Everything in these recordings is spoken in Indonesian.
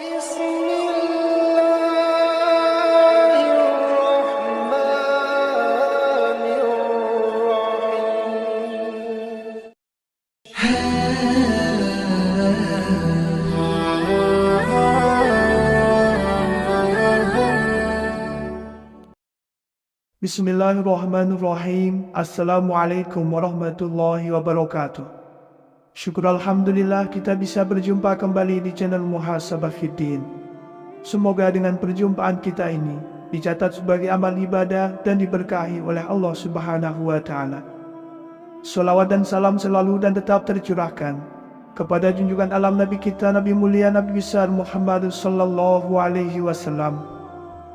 Bismillahirrahmanirrahim. Bismillahirrahmanirrahim. Assalamualaikum warahmatullahi wabarakatuh. Syukur Alhamdulillah kita bisa berjumpa kembali di channel Muhasabah Fiddin. Semoga dengan perjumpaan kita ini dicatat sebagai amal ibadah dan diberkahi oleh Allah Subhanahu wa Ta'ala. Salawat dan salam selalu dan tetap tercurahkan kepada junjungan alam Nabi kita, Nabi mulia, Nabi besar Muhammad sallallahu alaihi wasallam.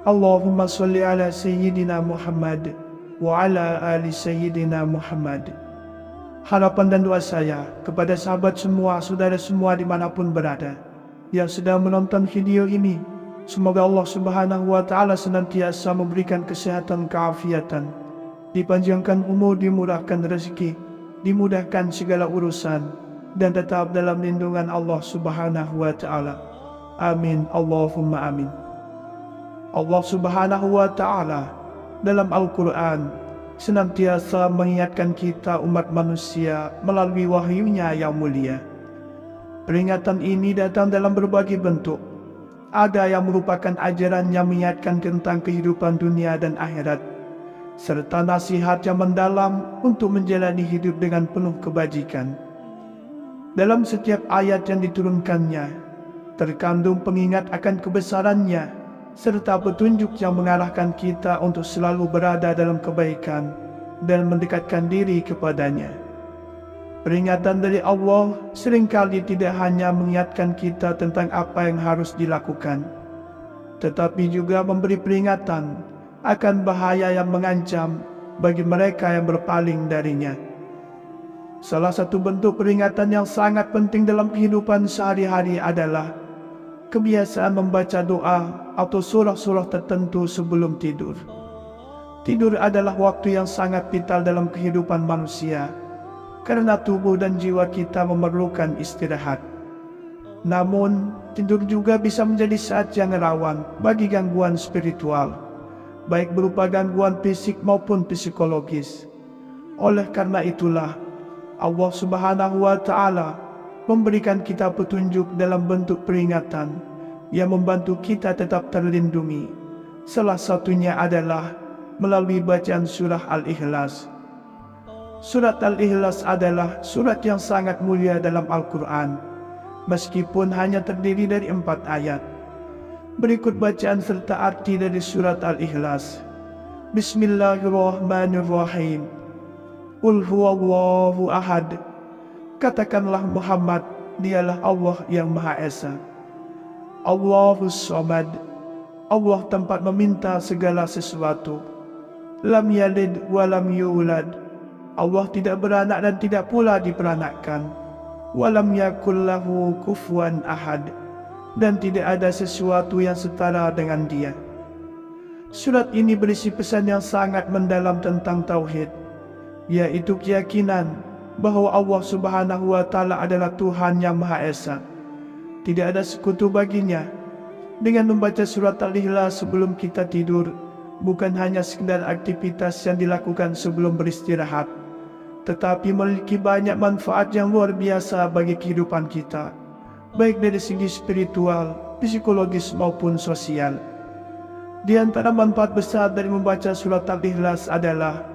Allahumma salli ala Sayyidina Muhammad wa ala ali Sayyidina Muhammad. Harapan dan doa saya kepada sahabat semua, saudara semua dimanapun berada yang sedang menonton video ini, semoga Allah Subhanahu wa Ta'ala senantiasa memberikan kesehatan, keafiatan, dipanjangkan umur, dimurahkan rezeki, dimudahkan segala urusan, dan tetap dalam lindungan Allah Subhanahu wa Ta'ala. Amin, Allahumma amin. Allah Subhanahu wa Ta'ala dalam Al-Quran senantiasa mengingatkan kita umat manusia melalui wahyunya yang mulia. Peringatan ini datang dalam berbagai bentuk. Ada yang merupakan ajaran yang mengingatkan tentang kehidupan dunia dan akhirat, serta nasihat yang mendalam untuk menjalani hidup dengan penuh kebajikan. Dalam setiap ayat yang diturunkannya terkandung pengingat akan kebesarannya, serta petunjuk yang mengarahkan kita untuk selalu berada dalam kebaikan dan mendekatkan diri kepadanya. Peringatan dari Allah seringkali tidak hanya mengingatkan kita tentang apa yang harus dilakukan, tetapi juga memberi peringatan akan bahaya yang mengancam bagi mereka yang berpaling darinya. Salah satu bentuk peringatan yang sangat penting dalam kehidupan sehari-hari adalah kebiasaan membaca doa atau surah-surah tertentu sebelum tidur. Tidur adalah waktu yang sangat vital dalam kehidupan manusia, karena tubuh dan jiwa kita memerlukan istirahat. Namun, tidur juga bisa menjadi saat yang rawan bagi gangguan spiritual, baik berupa gangguan fisik maupun psikologis. Oleh karena itulah, Allah Subhanahu wa Ta'ala memberikan kita petunjuk dalam bentuk peringatan yang membantu kita tetap terlindungi. Salah satunya adalah melalui bacaan surah Al-Ikhlas. Surat Al-Ikhlas adalah surat yang sangat mulia dalam Al-Quran, meskipun hanya terdiri dari 4 ayat. Berikut bacaan serta arti dari surat Al-Ikhlas. Bismillahirrahmanirrahim. Qul huwallahu ahad. Katakanlah Muhammad, dialah Allah yang Maha Esa. Allahus Samad. Allah tempat meminta segala sesuatu. Lam yalid wa lam yulad. Allah tidak beranak dan tidak pula diperanakkan. Wa lam yakul lahu kufuwan ahad. Dan tidak ada sesuatu yang setara dengan dia. Surat ini berisi pesan yang sangat mendalam tentang tauhid, yaitu keyakinan bahwa Allah Subhanahu wa Ta'ala adalah Tuhan yang Maha Esa. Tidak ada sekutu baginya. Dengan membaca surat Al-Ikhlas sebelum kita tidur, bukan hanya sekedar aktivitas yang dilakukan sebelum beristirahat, tetapi memiliki banyak manfaat yang luar biasa bagi kehidupan kita, baik dari segi spiritual, psikologis maupun sosial. Di antara manfaat besar dari membaca surat Al-Ikhlas adalah: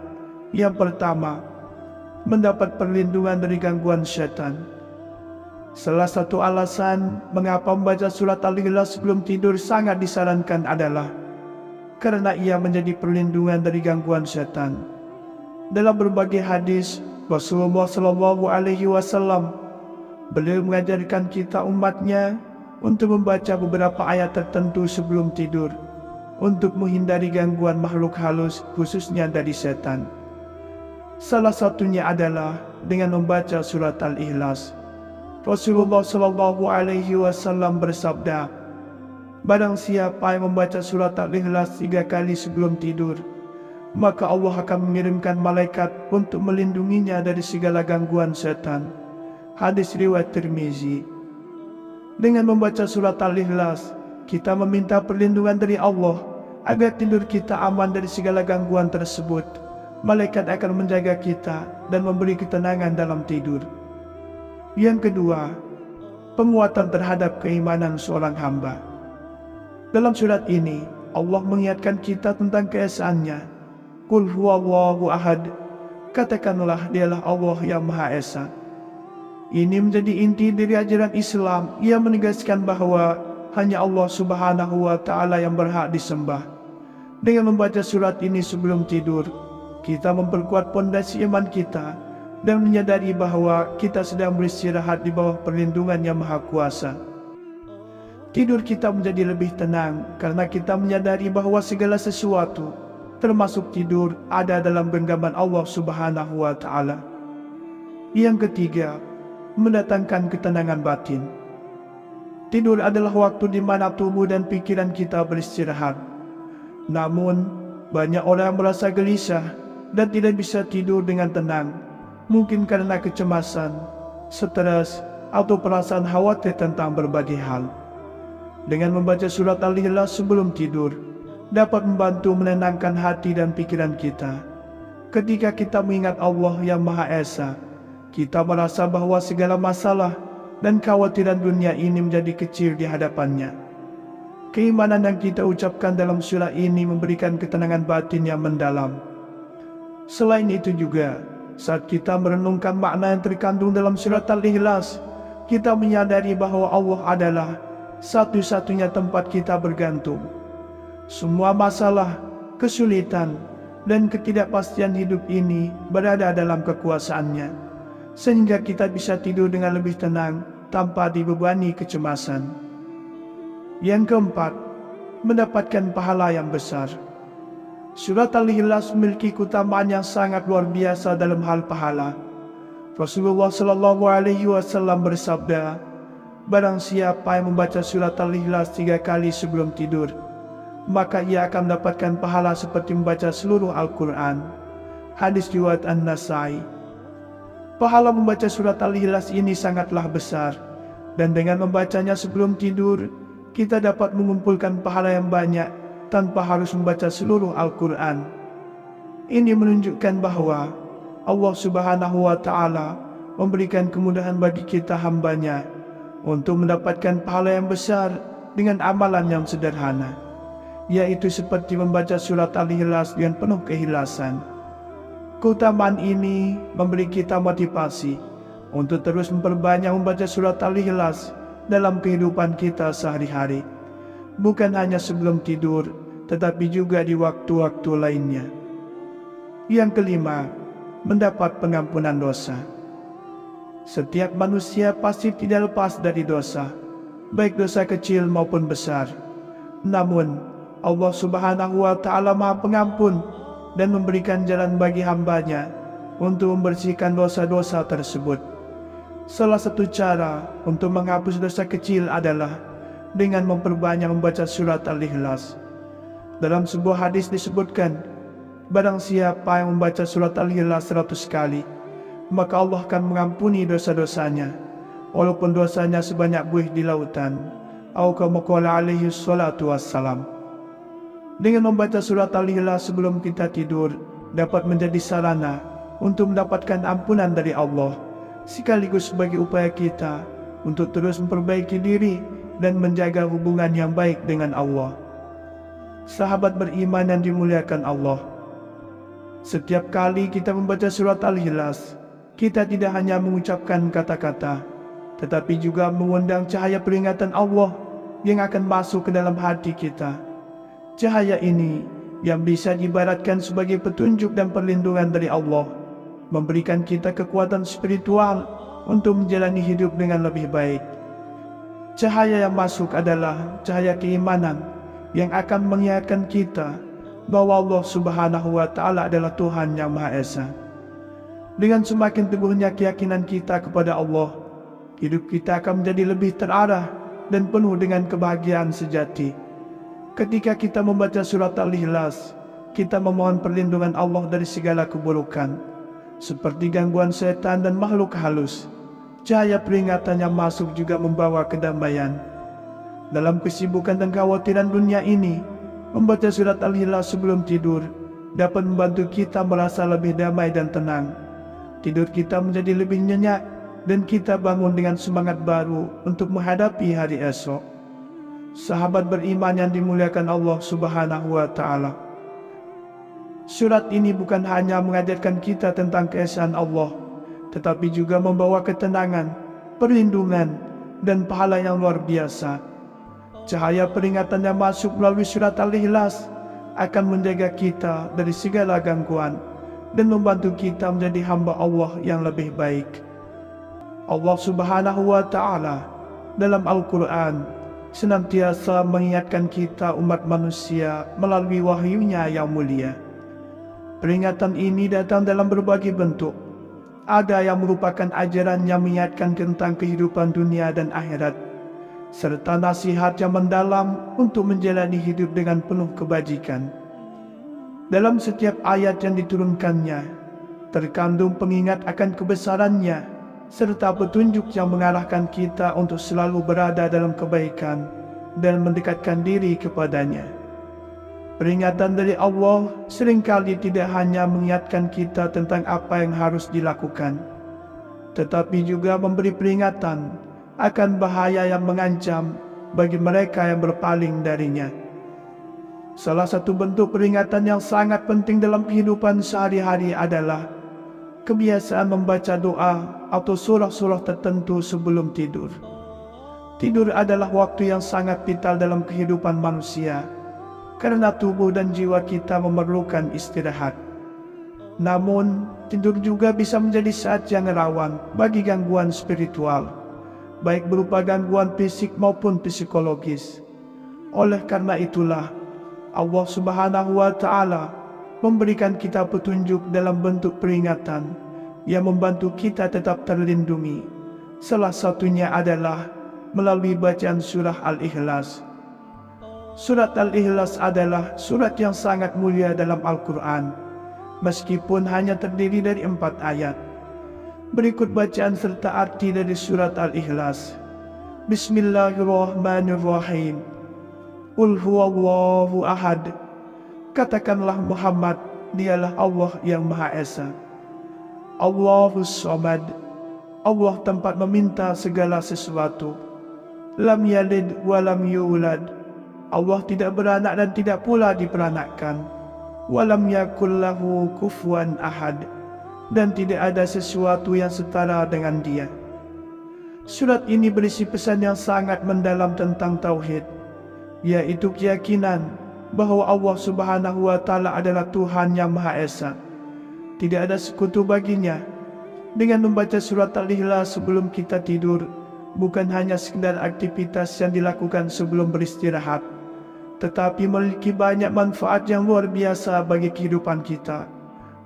yang pertama, mendapat perlindungan dari gangguan syaitan. Salah satu alasan mengapa membaca surat Al-Ikhlas sebelum tidur sangat disarankan adalah karena ia menjadi perlindungan dari gangguan syaitan. Dalam berbagai hadis, Rasulullah Shallallahu Alaihi Wasallam beliau mengajarkan kita umatnya untuk membaca beberapa ayat tertentu sebelum tidur untuk menghindari gangguan makhluk halus, khususnya dari setan. Salah satunya adalah dengan membaca surat Al-Ikhlas. Rasulullah Shallallahu Alaihi Wasallam bersabda, barang siapa yang membaca surat Al-Ikhlas 3 kali sebelum tidur, maka Allah akan mengirimkan malaikat untuk melindunginya dari segala gangguan setan. Hadis riwayat Tirmizi. Dengan membaca surat Al-Ikhlas, kita meminta perlindungan dari Allah agar tidur kita aman dari segala gangguan tersebut. Malaikat akan menjaga kita dan memberi ketenangan dalam tidur. Yang kedua, penguatan terhadap keimanan seorang hamba. Dalam surat ini, Allah mengingatkan kita tentang keesaannya. Qul huwallahu ahad. Katakanlah, dialah Allah yang Maha Esa. Ini menjadi inti dari ajaran Islam. Ia menegaskan bahwa hanya Allah Subhanahu wa Ta'ala yang berhak disembah. Dengan membaca surat ini sebelum tidur, kita memperkuat pondasi iman kita dan menyadari bahwa kita sedang beristirahat di bawah perlindungan Yang Maha Kuasa. Tidur kita menjadi lebih tenang karena kita menyadari bahwa segala sesuatu, termasuk tidur, ada dalam genggaman Allah Subhanahu wa Ta'ala. Yang ketiga, mendatangkan ketenangan batin. Tidur adalah waktu di mana tubuh dan pikiran kita beristirahat. Namun, banyak orang merasa gelisah dan tidak bisa tidur dengan tenang, mungkin karena kecemasan, stres, atau perasaan khawatir tentang berbagai hal. Dengan membaca surat Al-Ikhlas sebelum tidur, dapat membantu menenangkan hati dan pikiran kita. Ketika kita mengingat Allah yang Maha Esa, kita merasa bahwa segala masalah dan kekhawatiran dunia ini menjadi kecil di hadapannya. Keimanan yang kita ucapkan dalam surah ini memberikan ketenangan batin yang mendalam. Selain itu juga, saat kita merenungkan makna yang terkandung dalam surat Al-Ikhlas, kita menyadari bahwa Allah adalah satu-satunya tempat kita bergantung. Semua masalah, kesulitan, dan ketidakpastian hidup ini berada dalam kekuasaannya, sehingga kita bisa tidur dengan lebih tenang tanpa dibebani kecemasan. Yang keempat, mendapatkan pahala yang besar. Surat Al-Ikhlas memiliki keutamaan yang sangat luar biasa dalam hal pahala. Rasulullah SAW bersabda, barang siapa yang membaca surat Al-Ikhlas 3 kali sebelum tidur, maka ia akan mendapatkan pahala seperti membaca seluruh Al-Quran. Hadis riwayat An-Nasai. Pahala membaca surat Al-Ikhlas ini sangatlah besar, dan dengan membacanya sebelum tidur, kita dapat mengumpulkan pahala yang banyak tanpa harus membaca seluruh Al-Quran. Ini menunjukkan bahwa Allah Subhanahu wa Ta'ala memberikan kemudahan bagi kita hambanya untuk mendapatkan pahala yang besar dengan amalan yang sederhana, yaitu seperti membaca surat Al-Ikhlas dengan penuh keikhlasan. Keutamaan ini memberi kita motivasi untuk terus memperbanyak membaca surat Al-Ikhlas dalam kehidupan kita sehari-hari, bukan hanya sebelum tidur, tetapi juga di waktu-waktu lainnya. Yang kelima, mendapat pengampunan dosa. Setiap manusia pasti tidak lepas dari dosa, baik dosa kecil maupun besar. Namun, Allah Subhanahu wa Ta'ala Maha Pengampun dan memberikan jalan bagi hambanya untuk membersihkan dosa-dosa tersebut. Salah satu cara untuk menghapus dosa kecil adalah dengan memperbanyak membaca surat Al-Ikhlas. Dalam sebuah hadis disebutkan, barang siapa yang membaca surat Al-Ikhlas 100 kali, maka Allah akan mengampuni dosa-dosanya, walaupun dosanya sebanyak buih di lautan. Atau kama qala alaihi salatu wassalam. Dengan membaca surat Al-Ikhlas sebelum kita tidur, dapat menjadi sarana untuk mendapatkan ampunan dari Allah, sekaligus sebagai upaya kita untuk terus memperbaiki diri dan menjaga hubungan yang baik dengan Allah. Sahabat beriman yang dimuliakan Allah, setiap kali kita membaca surat Al-Ikhlas, kita tidak hanya mengucapkan kata-kata, tetapi juga mengundang cahaya peringatan Allah yang akan masuk ke dalam hati kita. Cahaya ini yang bisa diibaratkan sebagai petunjuk dan perlindungan dari Allah, memberikan kita kekuatan spiritual untuk menjalani hidup dengan lebih baik. Cahaya yang masuk adalah cahaya keimanan yang akan mengingatkan kita bahwa Allah Subhanahu wa Ta'ala adalah Tuhan yang Maha Esa. Dengan semakin teguhnya keyakinan kita kepada Allah, hidup kita akan menjadi lebih terarah dan penuh dengan kebahagiaan sejati. Ketika kita membaca surat Al-Ikhlas, kita memohon perlindungan Allah dari segala keburukan, seperti gangguan setan dan makhluk halus. Cahaya peringatan yang masuk juga membawa kedamaian. Dalam kesibukan dan kekhawatiran dunia ini, membaca surat Al-Ikhlas sebelum tidur dapat membantu kita merasa lebih damai dan tenang. Tidur kita menjadi lebih nyenyak dan kita bangun dengan semangat baru untuk menghadapi hari esok. Sahabat beriman yang dimuliakan Allah Subhanahu wa Ta'ala, surat ini bukan hanya mengajarkan kita tentang keesaan Allah, tetapi juga membawa ketenangan, perlindungan, dan pahala yang luar biasa. Cahaya peringatan yang masuk melalui surat Al-Ikhlas akan menjaga kita dari segala gangguan dan membantu kita menjadi hamba Allah yang lebih baik. Allah Subhanahu wa Ta'ala dalam Al-Quran senantiasa mengingatkan kita umat manusia melalui wahyunya yang mulia. Peringatan ini datang dalam berbagai bentuk. Ada yang merupakan ajaran yang mengingatkan tentang kehidupan dunia dan akhirat, serta nasihat yang mendalam untuk menjalani hidup dengan penuh kebajikan. Dalam setiap ayat yang diturunkannya, terkandung pengingat akan kebesarannya, serta petunjuk yang mengarahkan kita untuk selalu berada dalam kebaikan dan mendekatkan diri kepadanya. Peringatan dari Allah seringkali tidak hanya mengingatkan kita tentang apa yang harus dilakukan, tetapi juga memberi peringatan akan bahaya yang mengancam bagi mereka yang berpaling darinya. Salah satu bentuk peringatan yang sangat penting dalam kehidupan sehari-hari adalah kebiasaan membaca doa atau surah-surah tertentu sebelum tidur. Tidur adalah waktu yang sangat vital dalam kehidupan manusia, karena tubuh dan jiwa kita memerlukan istirahat. Namun, tidur juga bisa menjadi saat yang rawan bagi gangguan spiritual, baik berupa gangguan fisik maupun psikologis. Oleh karena itulah, Allah Subhanahu wa Ta'ala memberikan kita petunjuk dalam bentuk peringatan yang membantu kita tetap terlindungi. Salah satunya adalah melalui bacaan surah Al-Ikhlas. Surat Al-Ikhlas adalah surat yang sangat mulia dalam Al-Quran, meskipun hanya terdiri dari 4 ayat. Berikut bacaan serta arti dari surat Al-Ikhlas. Bismillahirrahmanirrahim. Qul huwallahu ahad. Katakanlah Muhammad, dialah Allah yang Maha Esa. Allahus Samad. Allah tempat meminta segala sesuatu. Lam yalid wa lam yulad. Allah tidak beranak dan tidak pula diperanakkan. Walam yakul lahu kufuwan ahad. Dan tidak ada sesuatu yang setara dengan dia. Surat ini berisi pesan yang sangat mendalam tentang tauhid, yaitu keyakinan bahwa Allah Subhanahu wa Ta'ala adalah Tuhan yang Maha Esa. Tidak ada sekutu baginya. Dengan membaca surat Al-Ikhlas sebelum kita tidur, bukan hanya sekedar aktivitas yang dilakukan sebelum beristirahat, tetapi memiliki banyak manfaat yang luar biasa bagi kehidupan kita,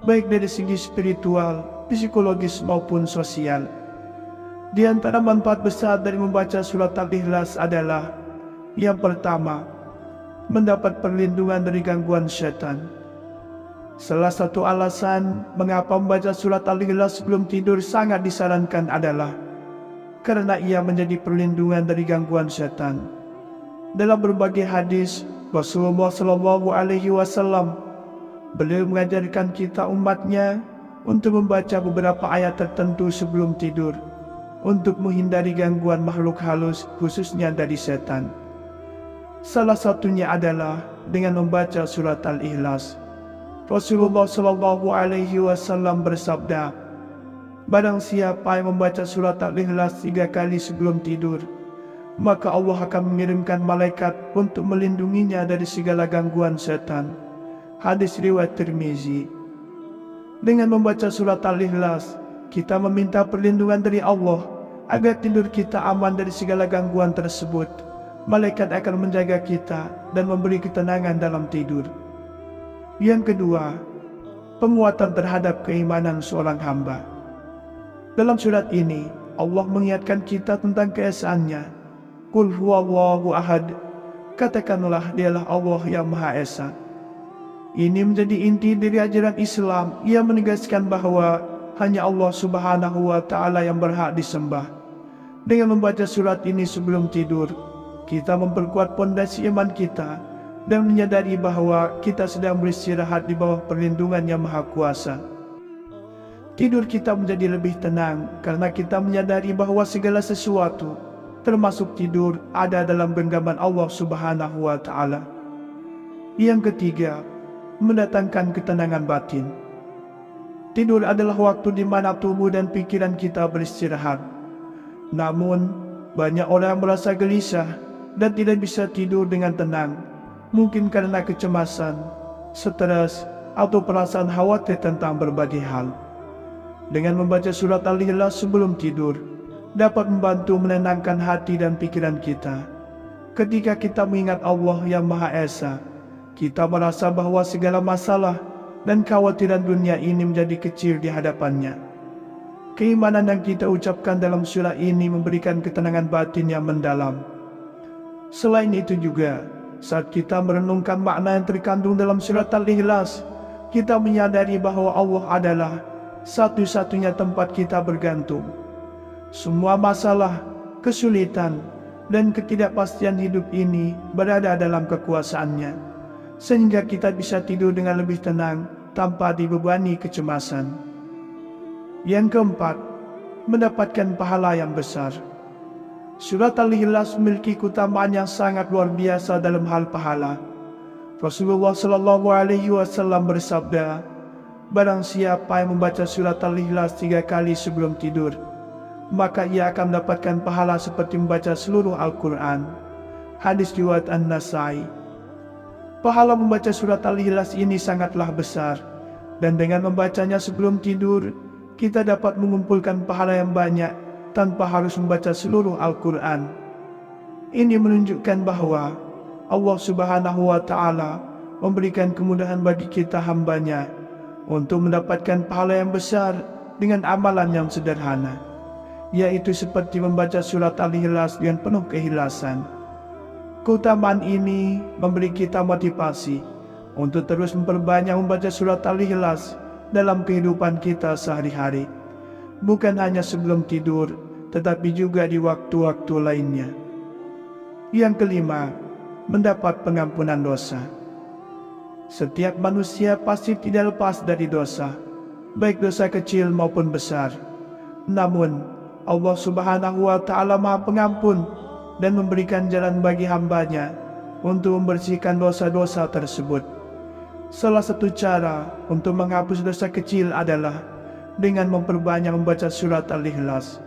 baik dari segi spiritual, psikologis maupun sosial. Di antara manfaat besar dari membaca surat Al-Ikhlas adalah: yang pertama, mendapat perlindungan dari gangguan syaitan. Salah satu alasan mengapa membaca surat Al-Ikhlas sebelum tidur sangat disarankan adalah karena ia menjadi perlindungan dari gangguan syaitan. Dalam berbagai hadis, Rasulullah SAW, beliau mengajarkan kita umatnya untuk membaca beberapa ayat tertentu sebelum tidur, untuk menghindari gangguan makhluk halus, khususnya dari setan. Salah satunya adalah dengan membaca surat Al-Ikhlas. Rasulullah SAW bersabda, barang siapa yang membaca surat Al-Ikhlas 3 kali sebelum tidur, maka Allah akan mengirimkan malaikat untuk melindunginya dari segala gangguan setan. Hadis riwayat Tirmizi. Dengan membaca surat Al-Ikhlas, kita meminta perlindungan dari Allah agar tidur kita aman dari segala gangguan tersebut. Malaikat akan menjaga kita dan memberi ketenangan dalam tidur. Yang kedua, penguatan terhadap keimanan seorang hamba. Dalam surat ini, Allah mengingatkan kita tentang keesaannya. Qul huwallahu ahad. Katakanlah dialah Allah yang Maha Esa. Ini menjadi inti dari ajaran Islam yang menegaskan bahwa hanya Allah Subhanahu wa Ta'ala yang berhak disembah. Dengan membaca surat ini sebelum tidur, kita memperkuat pondasi iman kita dan menyadari bahwa kita sedang beristirahat di bawah perlindungan Yang Maha Kuasa. Tidur kita menjadi lebih tenang karena kita menyadari bahwa segala sesuatu, termasuk tidur, ada dalam genggaman Allah Subhanahu wa Ta'ala. Yang ketiga, mendatangkan ketenangan batin. Tidur adalah waktu di mana tubuh dan pikiran kita beristirahat. Namun, banyak orang merasa gelisah dan tidak bisa tidur dengan tenang, mungkin karena kecemasan, stres, atau perasaan khawatir tentang berbagai hal. Dengan membaca surat Al-Ikhlas sebelum tidur, dapat membantu menenangkan hati dan pikiran kita. Ketika kita mengingat Allah yang Maha Esa, kita merasa bahwa segala masalah dan kekhawatiran dunia ini menjadi kecil di hadapannya. Keimanan yang kita ucapkan dalam surah ini memberikan ketenangan batin yang mendalam. Selain itu juga, saat kita merenungkan makna yang terkandung dalam surat Al-Ikhlas, kita menyadari bahwa Allah adalah satu-satunya tempat kita bergantung. Semua masalah, kesulitan, dan ketidakpastian hidup ini berada dalam kekuasaannya, sehingga kita bisa tidur dengan lebih tenang tanpa dibebani kecemasan. Yang keempat, mendapatkan pahala yang besar. Surat Al-Ikhlas memiliki keutamaan yang sangat luar biasa dalam hal pahala. Rasulullah SAW bersabda, barang siapa yang membaca surat Al-Ikhlas 3 kali sebelum tidur, maka ia akan mendapatkan pahala seperti membaca seluruh Al-Quran. Hadis riwayat An-Nasai. Pahala membaca surat Al-Ikhlas ini sangatlah besar, dan dengan membacanya sebelum tidur, kita dapat mengumpulkan pahala yang banyak tanpa harus membaca seluruh Al-Quran. Ini menunjukkan bahwa Allah Subhanahu wa Ta'ala memberikan kemudahan bagi kita hambanya untuk mendapatkan pahala yang besar dengan amalan yang sederhana, yaitu seperti membaca surat Al-Ikhlas dengan penuh keikhlasan. Keutamaan ini memberi kita motivasi untuk terus memperbanyak membaca surat Al-Ikhlas dalam kehidupan kita sehari-hari, bukan hanya sebelum tidur, tetapi juga di waktu-waktu lainnya. Yang kelima, mendapat pengampunan dosa. Setiap manusia pasti tidak lepas dari dosa, baik dosa kecil maupun besar. Namun, Allah Subhanahu wa Ta'ala Maha Pengampun dan memberikan jalan bagi hambanya untuk membersihkan dosa-dosa tersebut. Salah satu cara untuk menghapus dosa kecil adalah dengan memperbanyak membaca surat Al-Ikhlas.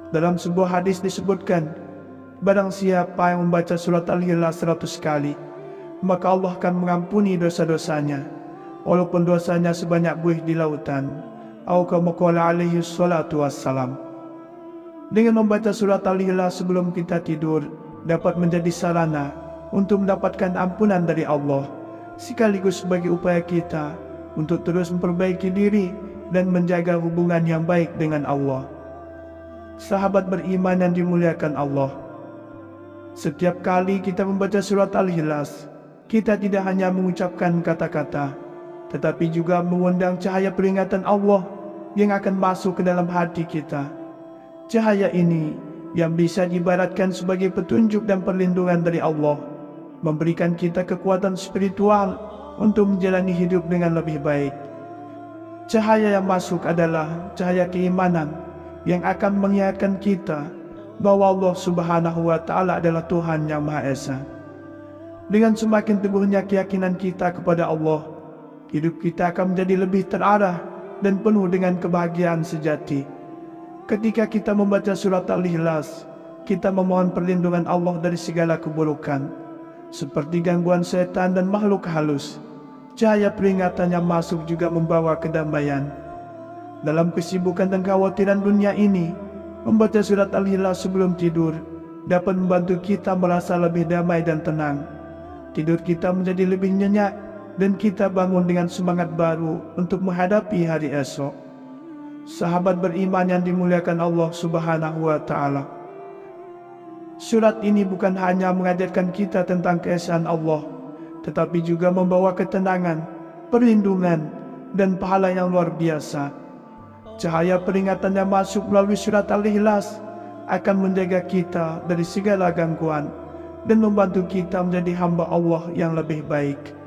Dalam sebuah hadis disebutkan, barang siapa yang membaca surat Al-Ikhlas 100 kali, maka Allah akan mengampuni dosa-dosanya, walaupun dosanya sebanyak buih di lautan. Atau kama qala alaihi salatu wassalam. Dengan membaca surat Al-Ikhlas sebelum kita tidur, dapat menjadi sarana untuk mendapatkan ampunan dari Allah, sekaligus sebagai upaya kita untuk terus memperbaiki diri dan menjaga hubungan yang baik dengan Allah. Sahabat beriman yang dimuliakan Allah, setiap kali kita membaca surat Al-Ikhlas, kita tidak hanya mengucapkan kata-kata, tetapi juga mengundang cahaya peringatan Allah yang akan masuk ke dalam hati kita. Cahaya ini yang bisa diibaratkan sebagai petunjuk dan perlindungan dari Allah, memberikan kita kekuatan spiritual untuk menjalani hidup dengan lebih baik. Cahaya yang masuk adalah cahaya keimanan yang akan mengingatkan kita bahwa Allah Subhanahu wa Ta'ala adalah Tuhan yang Maha Esa. Dengan semakin teguhnya keyakinan kita kepada Allah, hidup kita akan menjadi lebih terarah dan penuh dengan kebahagiaan sejati. Ketika kita membaca surat Al-Ikhlas, kita memohon perlindungan Allah dari segala keburukan, seperti gangguan setan dan makhluk halus. Cahaya peringatan yang masuk juga membawa kedamaian. Dalam kesibukan dan kekhawatiran dunia ini, membaca surat Al-Ikhlas sebelum tidur dapat membantu kita merasa lebih damai dan tenang. Tidur kita menjadi lebih nyenyak dan kita bangun dengan semangat baru untuk menghadapi hari esok. Sahabat beriman yang dimuliakan Allah Subhanahu wa Ta'ala, surat ini bukan hanya mengajarkan kita tentang keesaan Allah, tetapi juga membawa ketenangan, perlindungan, dan pahala yang luar biasa. Cahaya peringatan yang masuk melalui surat Al-Ikhlas akan menjaga kita dari segala gangguan dan membantu kita menjadi hamba Allah yang lebih baik.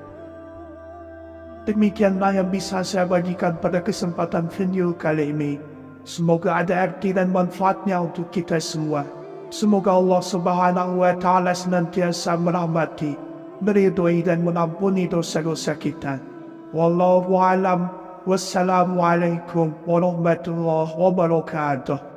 Demikianlah yang bisa saya bagikan pada kesempatan video kali ini. Semoga ada arti dan manfaatnya untuk kita semua. Semoga Allah Subhanahu wa Ta'ala senantiasa merahmati, meridhoi dan mengampuni dosa-dosa kita. Wallahu a'lam. Wassalamualaikum warahmatullahi wabarakatuh.